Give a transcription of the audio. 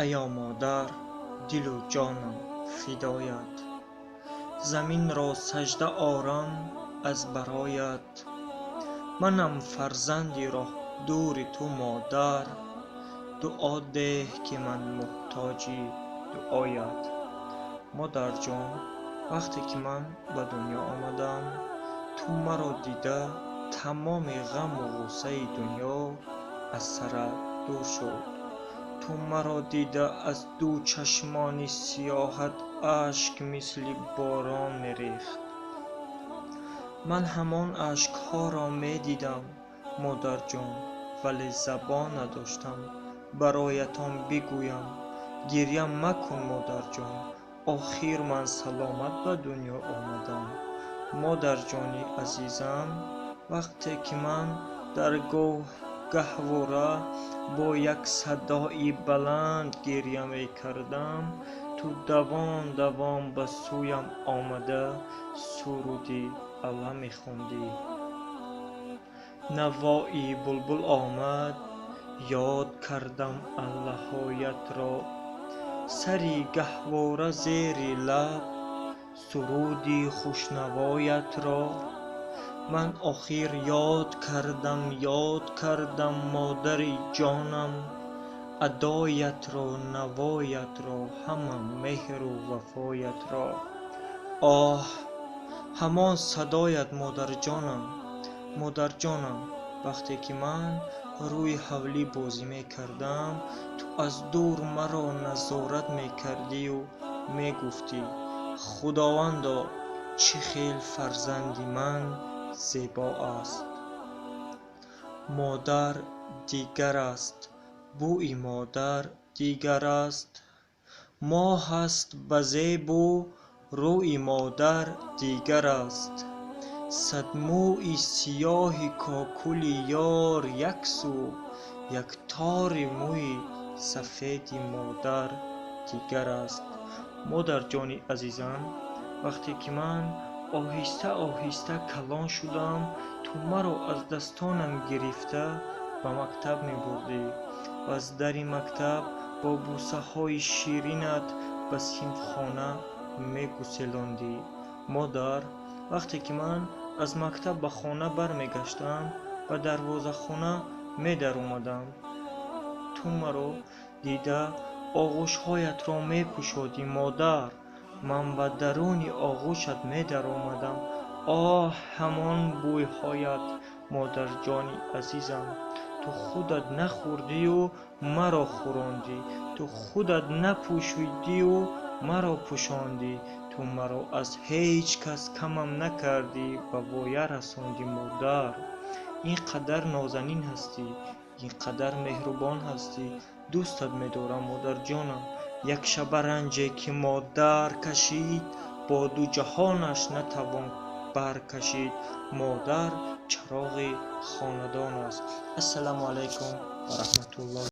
ایا مادر دل و جانم فدایت، زمین را سجده آرم از برایت. منم فرزندی را دور تو مادر، دعا ده که من محتاجی دعایت. مادر جان وقتی که من به دنیا آمدم، تو مرا دیده تمام غم و غصه دنیا از سرت دور شد. تو مرا دیده از دو چشمان سیاهت اشک مثل باران میریخت. من همان اشک ها را می دیدم مادر جان، ولی زبان نداشتم برایتان بگویم. گریه مکن مادر جان، آخر من سلامت به دنیا آمدم. مادر جانی عزیزم وقتی که من در گهواره با یک صدای بلند گریه می کردم، تو دوام دوام به سویم آمده سرودی الا می خوندی. نوایی بلبل آمد یاد کردم اللهایت را، سری گهواره زیر لب سرودی خوشنوایت را. من آخر یاد کردم مادری جانم، ادایت را نوایت را همه مهر و وفایت را. آه همان صدایت مادر جانم. مادر جانم وقتی که من روی حولی بازی می کردم، تو از دور مرا نظارت می کردی و می گفتی خداوندا چه خیل فرزندی من زیبا است. مادر دیگر است، بوی مادر دیگر است، ماه است به زیب و روی مادر دیگر است. صد موی سیاه کاکل یار یک سو، یک تار موی سفید مادر دیگر است. مادر جانی عزیزم وقتی که من آهسته آهسته کلان شدم، تو مرا از دستانم گرفته به مکتب می بردی و از در مکتب با بوسه های شیرینت به صنفخانه می گسیلاندی. مادر وقتی که من از مکتب به خانه برمی گشتم، به دروازه خانه می در اومدم، تو مرا دیده آغوش هایت را می گشادی مادر. من به درون آغوشت می در آمدم. آه همان بوی هایت مادر جانی عزیزم. تو خودت نخوردی و مرا خوراندی، تو خودت نپوشیدی و مرا پوشاندی، تو مرا از هیچ کس کمم نکردی و وایه رساندی مادر. اینقدر نازنین هستی، اینقدر مهربان هستی، دوستت می‌دارم مادر جانم. یک شب رنجی که مادر کشید، با دو جهانش نتوان برکشید. مادر چراغ خاندان است. السلام علیکم و رحمت الله.